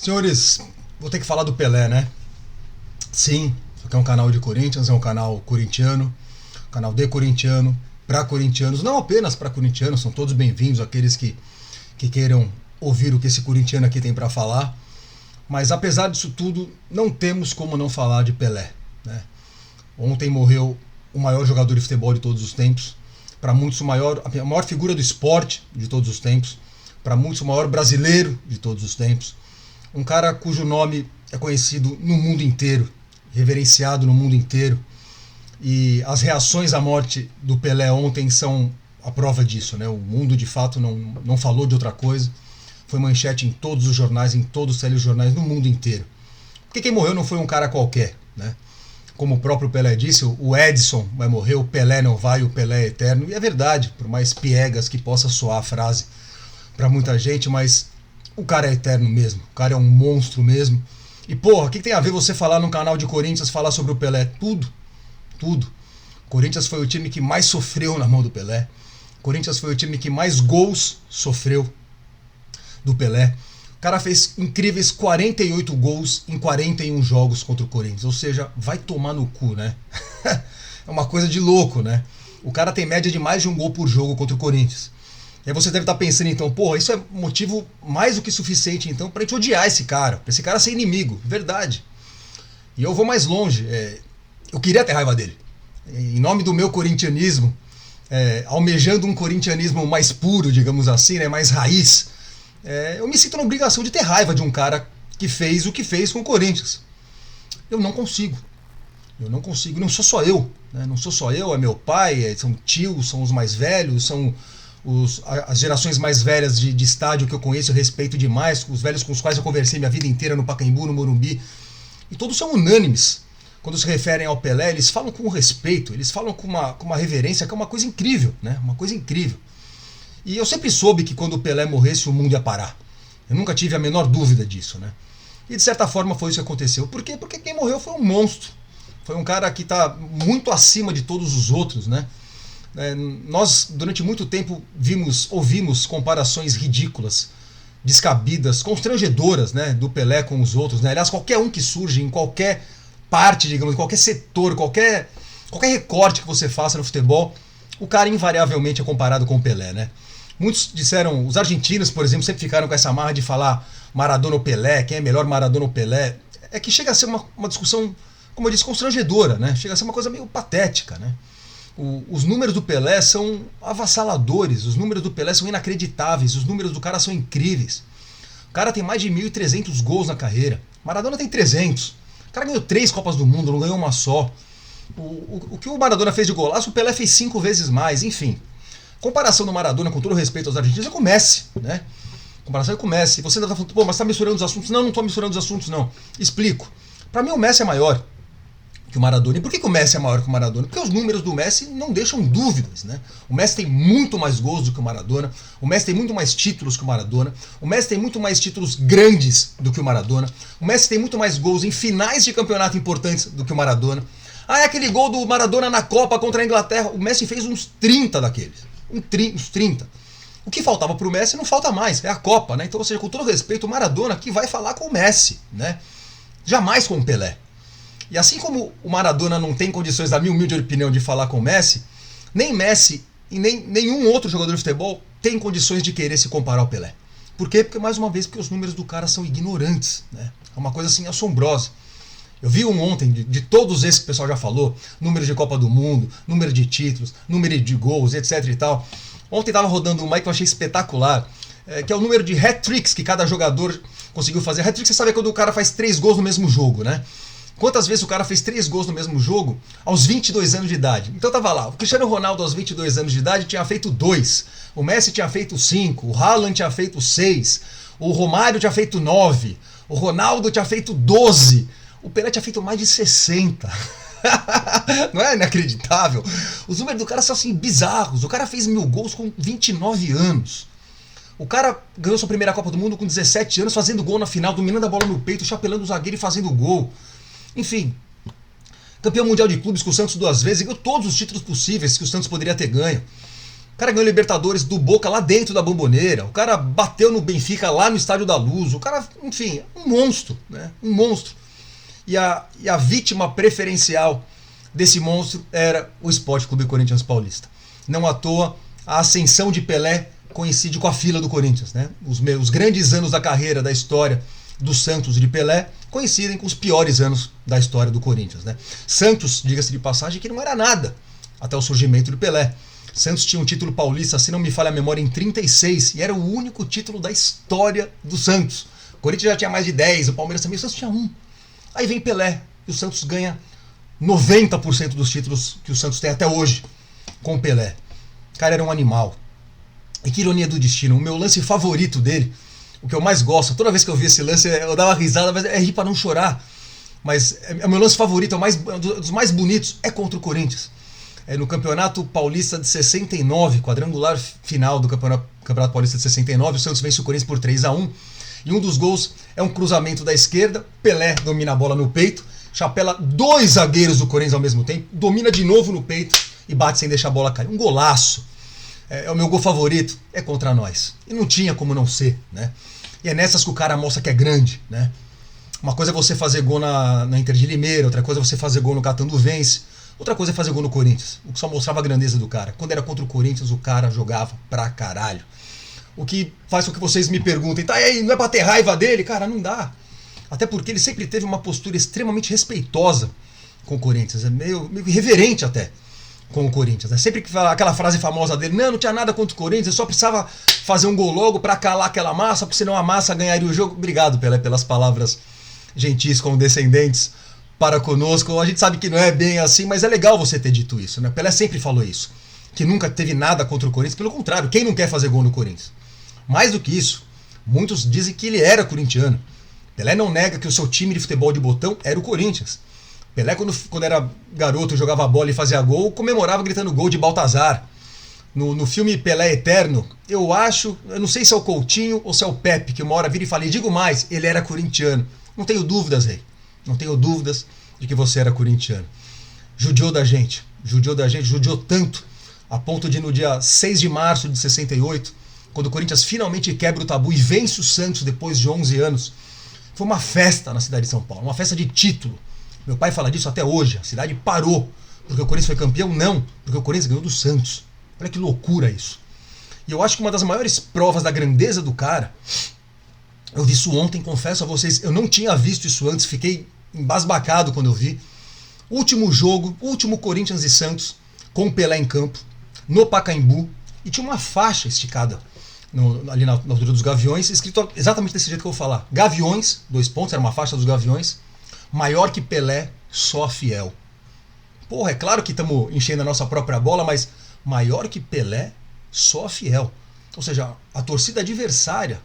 Senhores, vou ter que falar do Pelé, né? Sim, isso aqui é um canal de Corinthians, é um canal corintiano, canal de corintiano, para corintianos, não apenas para corintianos, são todos bem-vindos, aqueles que queiram ouvir o que esse corintiano aqui tem para falar. Mas apesar disso tudo, não temos como não falar de Pelé, né? Ontem morreu o maior jogador de futebol de todos os tempos, para muitos a maior figura do esporte de todos os tempos, para muitos o maior brasileiro de todos os tempos. Um cara cujo nome é conhecido no mundo inteiro, reverenciado no mundo inteiro. E as reações à morte do Pelé ontem são a prova disso, né? O mundo de fato não falou de outra coisa. Foi manchete em todos os jornais, em todos os telejornais no mundo inteiro. Porque quem morreu não foi um cara qualquer, né? Como o próprio Pelé disse, o Edson vai morrer, o Pelé não vai, o Pelé é eterno. E é verdade, por mais piegas que possa soar a frase para muita gente, mas o cara é eterno mesmo, o cara é um monstro mesmo. E porra, o que tem a ver você falar num canal de Corinthians, falar sobre o Pelé? Tudo, tudo. Corinthians foi o time que mais sofreu na mão do Pelé. Corinthians foi o time que mais gols sofreu do Pelé. O cara fez incríveis 48 gols em 41 jogos contra o Corinthians. Ou seja, vai tomar no cu, né? É uma coisa de louco, né? O cara tem média de mais de um gol por jogo contra o Corinthians. E aí você deve estar pensando então, porra, isso é motivo mais do que suficiente então pra gente odiar esse cara, pra esse cara ser inimigo. Verdade. E eu vou mais longe. Eu queria ter raiva dele. Em nome do meu corintianismo, almejando um corintianismo mais puro, digamos assim, né, mais raiz, eu me sinto na obrigação de ter raiva de um cara que fez o que fez com o Corinthians. Eu não consigo. Eu não consigo. Não sou só eu. Né? Não sou só eu, é meu pai, são tios, são os mais velhos, são as gerações mais velhas de estádio que eu conheço, eu respeito demais, os velhos com os quais eu conversei minha vida inteira no Pacaembu, no Morumbi. E todos são unânimes. Quando se referem ao Pelé, eles falam com respeito, eles falam com uma reverência, que é uma coisa incrível, né? Uma coisa incrível. E eu sempre soube que quando o Pelé morresse o mundo ia parar. Eu nunca tive a menor dúvida disso, né? E de certa forma foi isso que aconteceu. Por quê? Porque quem morreu foi um monstro. Foi um cara que está muito acima de todos os outros, né? Nós, durante muito tempo, ouvimos comparações ridículas, descabidas, constrangedoras, né, do Pelé com os outros. Né? Aliás, qualquer um que surge em qualquer parte, digamos, qualquer setor, qualquer recorte que você faça no futebol, o cara invariavelmente é comparado com o Pelé. Né? Muitos disseram, os argentinos, por exemplo, sempre ficaram com essa marra de falar Maradona ou Pelé, quem é melhor, Maradona ou Pelé. É que chega a ser uma discussão, como eu disse, constrangedora, né? Chega a ser uma coisa meio patética, né? Os números do Pelé são avassaladores, os números do Pelé são inacreditáveis, os números do cara são incríveis. O cara tem mais de 1.300 gols na carreira, Maradona tem 300. O cara ganhou 3 Copas do Mundo, não ganhou uma só. O que o Maradona fez de golaço, o Pelé fez 5 vezes mais, enfim. Comparação do Maradona, com todo respeito aos argentinos, é com o Messi, né? Comparação é com o Messi. Você ainda tá falando, pô, mas tá misturando os assuntos. Não tô misturando os assuntos, não. Explico. Pra mim o Messi é maior que o Maradona. E por que o Messi é maior que o Maradona? Porque os números do Messi não deixam dúvidas, né? O Messi tem muito mais gols do que o Maradona, o Messi tem muito mais títulos que o Maradona, o Messi tem muito mais títulos grandes do que o Maradona, o Messi tem muito mais gols em finais de campeonato importantes do que o Maradona. É aquele gol do Maradona na Copa contra a Inglaterra, o Messi fez uns 30 daqueles, uns 30. O que faltava pro Messi não falta mais, é a Copa, né? Então, ou seja, com todo respeito, o Maradona aqui vai falar com o Messi, né? Jamais com o Pelé. E assim como o Maradona não tem condições, da minha humilde opinião, de falar com o Messi, nem Messi e nem nenhum outro jogador de futebol tem condições de querer se comparar ao Pelé. Por quê? Porque, mais uma vez, porque os números do cara são ignorantes, né? É uma coisa assim assombrosa. Eu vi ontem, de todos esses que o pessoal já falou, número de Copa do Mundo, número de títulos, número de gols, etc e tal. Ontem estava rodando uma que eu achei espetacular, que é o número de hat-tricks que cada jogador conseguiu fazer. Hat-trick, você sabe, quando o cara faz 3 gols no mesmo jogo, né? Quantas vezes o cara fez 3 gols no mesmo jogo aos 22 anos de idade? Então tava lá, o Cristiano Ronaldo aos 22 anos de idade tinha feito 2, o Messi tinha feito 5, o Haaland tinha feito 6, o Romário tinha feito 9, o Ronaldo tinha feito 12, o Pelé tinha feito mais de 60. Não é inacreditável? Os números do cara são assim bizarros. O cara fez 1000 gols com 29 anos. O cara ganhou sua primeira Copa do Mundo com 17 anos, fazendo gol na final, dominando a bola no peito, chapelando o zagueiro e fazendo gol. Enfim, campeão mundial de clubes com o Santos 2 vezes, ganhou todos os títulos possíveis que o Santos poderia ter ganho. O cara ganhou Libertadores do Boca lá dentro da Bombonera. O cara bateu no Benfica lá no Estádio da Luz. O cara, enfim, um monstro, né? Um monstro. E a vítima preferencial desse monstro era o Sport Clube Corinthians Paulista. Não à toa, a ascensão de Pelé coincide com a fila do Corinthians, né? Os grandes anos da carreira, da história do Santos e de Pelé coincidem com os piores anos da história do Corinthians, né? Santos, diga-se de passagem, que não era nada até o surgimento de Pelé. Santos tinha um título paulista, se não me falha a memória, em 36, e era o único título da história do Santos. O Corinthians já tinha mais de 10, o Palmeiras também, o Santos tinha um. Aí vem Pelé, e o Santos ganha 90% dos títulos que o Santos tem até hoje com o Pelé. O cara era um animal. E que ironia do destino, o meu lance favorito dele, o que eu mais gosto, toda vez que eu vi esse lance eu dava risada, mas é rir pra não chorar. Mas é o meu lance favorito, é um dos mais bonitos, é contra o Corinthians. É no Campeonato Paulista de 69, quadrangular final do Campeonato Paulista de 69, o Santos vence o Corinthians por 3-1. E um dos gols é um cruzamento da esquerda, Pelé domina a bola no peito, chapela 2 zagueiros do Corinthians ao mesmo tempo, domina de novo no peito e bate sem deixar a bola cair. Um golaço. É o meu gol favorito, é contra nós. E não tinha como não ser, né? E é nessas que o cara mostra que é grande, né? Uma coisa é você fazer gol na Inter de Limeira, outra coisa é você fazer gol no Catanduvense, outra coisa é fazer gol no Corinthians, o que só mostrava a grandeza do cara. Quando era contra o Corinthians, o cara jogava pra caralho. O que faz com que vocês me perguntem, tá, e aí, não é pra ter raiva dele? Cara, não dá. Até porque ele sempre teve uma postura extremamente respeitosa com o Corinthians, é meio irreverente até com o Corinthians. Né? Sempre que fala aquela frase famosa dele, não tinha nada contra o Corinthians, eu só precisava fazer um gol logo pra calar aquela massa, porque senão a massa ganharia o jogo. Obrigado, Pelé, pelas palavras gentis condescendentes para conosco. A gente sabe que não é bem assim, mas é legal você ter dito isso. Né? Pelé sempre falou isso, que nunca teve nada contra o Corinthians, pelo contrário, quem não quer fazer gol no Corinthians? Mais do que isso, muitos dizem que ele era corintiano. Pelé não nega que o seu time de futebol de botão era o Corinthians. Pelé, quando era garoto, jogava bola e fazia gol, comemorava gritando gol de Baltazar. No filme Pelé Eterno, eu não sei se é o Coutinho ou se é o Pepe, que uma hora vira e fala, e digo mais, ele era corintiano. Não tenho dúvidas, rei. Não tenho dúvidas de que você era corintiano. Judiou da gente, judiou tanto, a ponto de no dia 6 de março de 68, quando o Corinthians finalmente quebra o tabu e vence o Santos depois de 11 anos, foi uma festa na cidade de São Paulo, uma festa de título. Meu pai fala disso até hoje, a cidade parou, porque o Corinthians foi campeão? Não, porque o Corinthians ganhou do Santos. Olha que loucura isso. E eu acho que uma das maiores provas da grandeza do cara, eu vi isso ontem, confesso a vocês, eu não tinha visto isso antes, fiquei embasbacado quando eu vi. Último jogo, último Corinthians e Santos, com o Pelé em campo, no Pacaembu, e tinha uma faixa esticada ali na altura dos Gaviões, escrito exatamente desse jeito que eu vou falar. Gaviões, 2 pontos, era uma faixa dos Gaviões, maior que Pelé, só fiel. Porra, é claro que estamos enchendo a nossa própria bola, mas maior que Pelé, só fiel. Ou seja, a torcida adversária,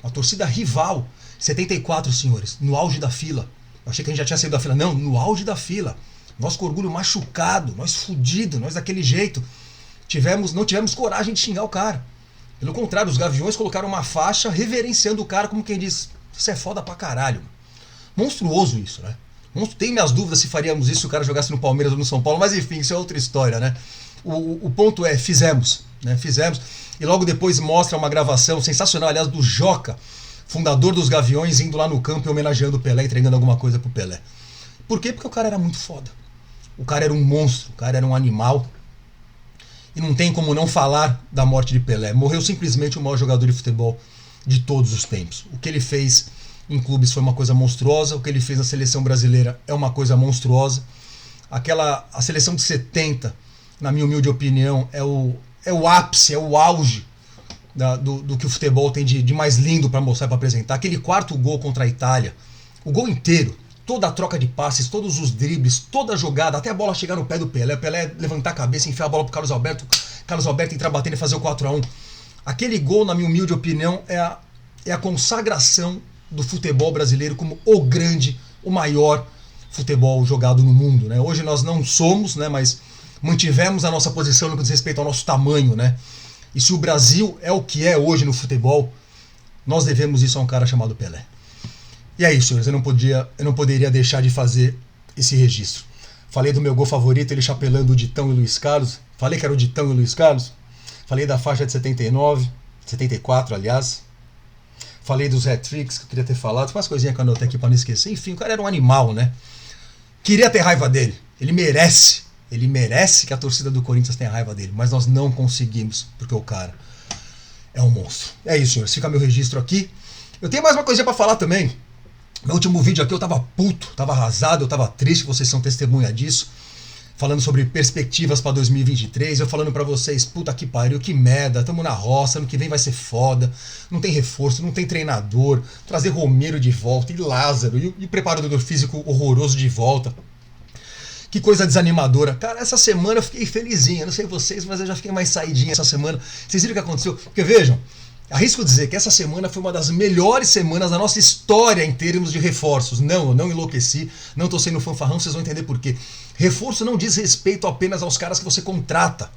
a torcida rival, 74, senhores, no auge da fila. Eu achei que a gente já tinha saído da fila. Não, no auge da fila. Nós com orgulho machucado, nós fudido, nós daquele jeito. Não tivemos coragem de xingar o cara. Pelo contrário, os Gaviões colocaram uma faixa reverenciando o cara como quem diz, isso é foda pra caralho. Monstruoso isso, né? Tenho minhas dúvidas se faríamos isso se o cara jogasse no Palmeiras ou no São Paulo, mas enfim, isso é outra história, né? O ponto é, fizemos, né? Fizemos. E logo depois mostra uma gravação sensacional, aliás, do Joca, fundador dos Gaviões, indo lá no campo e homenageando o Pelé, entregando alguma coisa pro Pelé. Por quê? Porque o cara era muito foda. O cara era um monstro, o cara era um animal. E não tem como não falar da morte de Pelé. Morreu simplesmente o maior jogador de futebol de todos os tempos. O que ele fez em clubes foi uma coisa monstruosa, o que ele fez na seleção brasileira é uma coisa monstruosa. A seleção de 70, na minha humilde opinião, é o ápice, é o auge do que o futebol tem de mais lindo para mostrar, para apresentar. Aquele quarto gol contra a Itália, o gol inteiro, toda a troca de passes, todos os dribles, toda a jogada, até a bola chegar no pé do Pelé, o Pelé levantar a cabeça, enfiar a bola pro Carlos Alberto entrar batendo e fazer o 4-1. Aquele gol, na minha humilde opinião, é a consagração do futebol brasileiro como o grande, o maior futebol jogado no mundo, né? Hoje nós não somos, né, mas mantivemos a nossa posição no que diz respeito ao nosso tamanho, né? E se o Brasil é o que é hoje no futebol, nós devemos isso a um cara chamado Pelé. E é isso, senhores, eu não poderia deixar de fazer esse registro. Falei do meu gol favorito, ele chapelando o Ditão e o Luiz Carlos. Falei que era o Ditão e o Luiz Carlos. Falei da faixa de 79, 74, aliás. Falei dos hat-tricks que eu queria ter falado. Umas coisinhas que eu anotei aqui pra não esquecer. Enfim, o cara era um animal, né? Queria ter raiva dele. Ele merece. Ele merece que a torcida do Corinthians tenha raiva dele. Mas nós não conseguimos, porque o cara é um monstro. É isso, senhores. Fica meu registro aqui. Eu tenho mais uma coisinha pra falar também. No último vídeo aqui eu tava puto, tava arrasado, eu tava triste, vocês são testemunha disso. Falando sobre perspectivas pra 2023, eu falando pra vocês, puta que pariu, que merda, tamo na roça, ano que vem vai ser foda, não tem reforço, não tem treinador, trazer Romero de volta, e Lázaro, e o preparador físico horroroso de volta. Que coisa desanimadora. Cara, essa semana eu fiquei felizinho, eu não sei vocês, mas eu já fiquei mais saidinho essa semana. Vocês viram o que aconteceu? Porque vejam, arrisco dizer que essa semana foi uma das melhores semanas da nossa história em termos de reforços. Não, eu não enlouqueci, não tô sendo fanfarrão, vocês vão entender por quê. Reforço não diz respeito apenas aos caras que você contrata.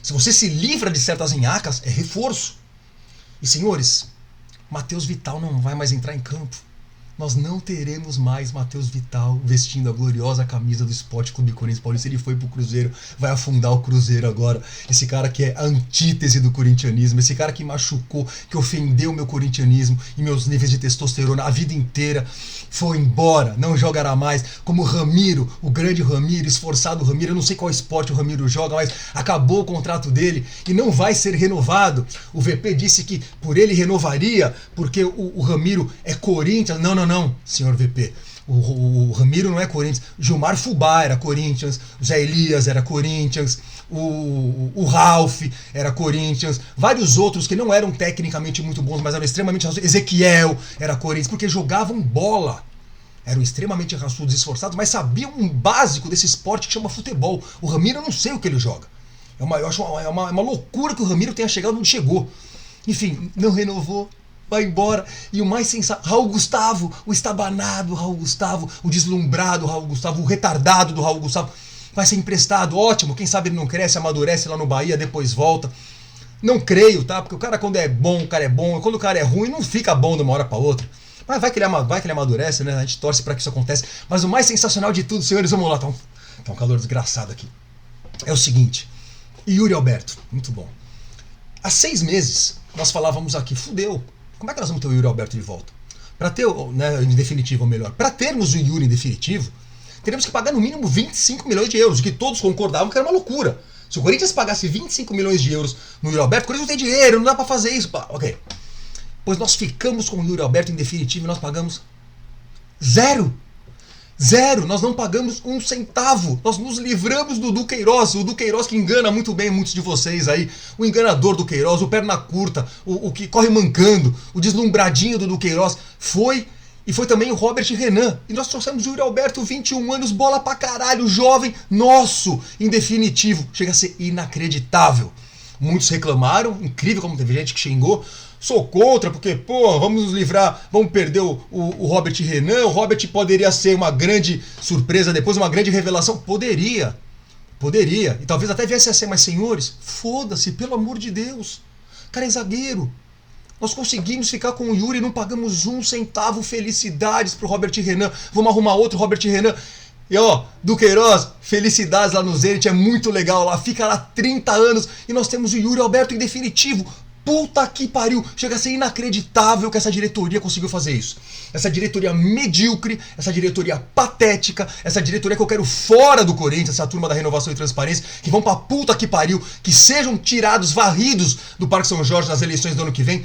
Se você se livra de certas nhacas, é reforço. E senhores, Matheus Vital não vai mais entrar em campo. Nós não teremos mais Matheus Vital vestindo a gloriosa camisa do Sport Clube Corinthians Paulista. Ele foi pro Cruzeiro, vai afundar o Cruzeiro agora. Esse cara que é a antítese do corintianismo, esse cara que machucou, que ofendeu o meu corintianismo e meus níveis de testosterona a vida inteira, foi embora, não jogará mais. Como o Ramiro, o grande Ramiro, esforçado Ramiro, eu não sei qual esporte o Ramiro joga, mas acabou o contrato dele e não vai ser renovado. O VP disse que por ele renovaria, porque o Ramiro é Corinthians. Não, senhor VP. O Ramiro não é Corinthians. Gilmar Fubá era Corinthians. O Zé Elias era Corinthians. O Ralph era Corinthians. Vários outros que não eram tecnicamente muito bons, mas eram extremamente raçudos. Ezequiel era Corinthians, porque jogavam bola. Eram extremamente raçudos e esforçados, mas sabiam um básico desse esporte que chama futebol. O Ramiro, eu não sei o que ele joga. Eu acho uma loucura que o Ramiro tenha chegado onde chegou. Enfim, não renovou. Vai embora. E o mais sensato, Raul Gustavo, o estabanado Raul Gustavo, o deslumbrado Raul Gustavo, o retardado do Raul Gustavo, vai ser emprestado, ótimo, quem sabe ele não cresce, amadurece lá no Bahia, depois volta. Não creio, tá? Porque o cara quando é bom, o cara é bom, quando o cara é ruim, não fica bom de uma hora pra outra. Mas vai que ele amadurece, né? A gente torce pra que isso aconteça. Mas o mais sensacional de tudo, senhores, vamos lá, tá um calor desgraçado aqui. É o seguinte, Yuri Alberto, muito bom. Há 6 meses, nós falávamos aqui, fudeu. Como é que nós vamos ter o Yuri Alberto de volta? Para ter, né, em definitivo, ou melhor, para termos o Yuri em definitivo, teremos que pagar no mínimo 25 milhões de euros, o que todos concordavam que era uma loucura. Se o Corinthians pagasse 25 milhões de euros no Yuri Alberto, o Corinthians não tem dinheiro, não dá para fazer isso. Ok. Pois nós ficamos com o Yuri Alberto em definitivo e nós pagamos zero. Nós não pagamos 1 centavo. Nós nos livramos do Duqueiroz. O Duqueiroz que engana muito bem muitos de vocês aí. O enganador do Duqueiroz, o perna curta, o que corre mancando, o deslumbradinho do Duqueiroz. Foi também o Robert Renan. E nós trouxemos o Yuri Alberto, 21 anos, bola pra caralho, jovem, nosso, em definitivo. Chega a ser inacreditável. Muitos reclamaram, incrível como teve gente que xingou. Sou contra, porque, pô, vamos nos livrar, vamos perder o Robert Renan. O Robert poderia ser uma grande surpresa depois, uma grande revelação. Poderia. E talvez até viesse a ser, mas senhores, foda-se, pelo amor de Deus. O cara é zagueiro. Nós conseguimos ficar com o Yuri e não pagamos 1 centavo. Felicidades pro Robert Renan. Vamos arrumar outro Robert Renan. E ó, Duqueiroz, felicidades lá no Zenit, é muito legal lá. Fica lá 30 anos e nós temos o Yuri Alberto em definitivo. Puta que pariu, chega a ser inacreditável que essa diretoria conseguiu fazer isso. Essa diretoria medíocre, essa diretoria patética, essa diretoria que eu quero fora do Corinthians, essa turma da renovação e transparência, que vão pra puta que pariu, que sejam tirados, varridos do Parque São Jorge nas eleições do ano que vem.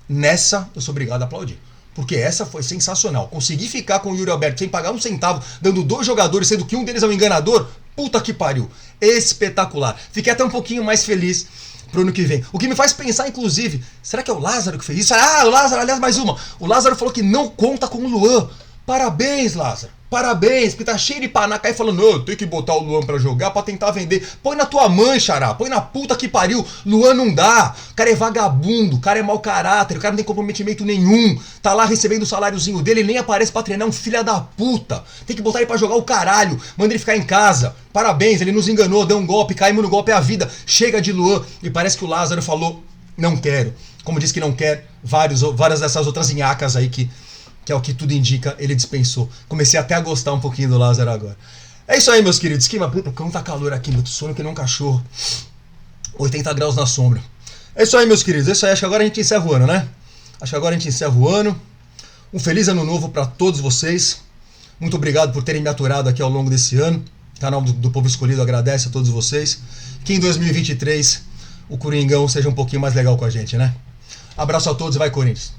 Nessa eu sou obrigado a aplaudir. Porque essa foi sensacional. Conseguir ficar com o Yuri Alberto sem pagar 1 centavo, dando 2 jogadores, sendo que um deles é um enganador, puta que pariu. Espetacular. Fiquei até um pouquinho mais feliz pro ano que vem. O que me faz pensar, inclusive, será que é o Lázaro que fez isso? Ah, o Lázaro, aliás, mais uma. O Lázaro falou que não conta com o Luan. Parabéns, Lázaro. Parabéns, porque tá cheio de panaca aí falando, não, tem que botar o Luan pra jogar, pra tentar vender. Põe na tua mãe, xará, põe na puta que pariu. Luan não dá, o cara é vagabundo, o cara é mau caráter, o cara não tem comprometimento nenhum. Tá lá recebendo o saláriozinho dele, ele nem aparece pra treinar, um filho da puta. Tem que botar ele pra jogar o caralho, manda ele ficar em casa. Parabéns, ele nos enganou, deu um golpe, caímos no golpe, é a vida. Chega de Luan, e parece que o Lázaro falou, não quero. Como disse que não quer, várias dessas outras nhacas aí que é o que tudo indica, ele dispensou. Comecei até a gostar um pouquinho do Lázaro agora. É isso aí, meus queridos. Que puta, como tá calor aqui, meu sono que nem um cachorro. 80 graus na sombra. É isso aí, meus queridos. É isso aí. Acho que agora a gente encerra o ano, né? Acho que agora a gente encerra o ano. Um feliz ano novo para todos vocês. Muito obrigado por terem me aturado aqui ao longo desse ano. O canal do Povo Escolhido agradece a todos vocês. Que em 2023 o Coringão seja um pouquinho mais legal com a gente, né? Abraço a todos e vai, Corinthians!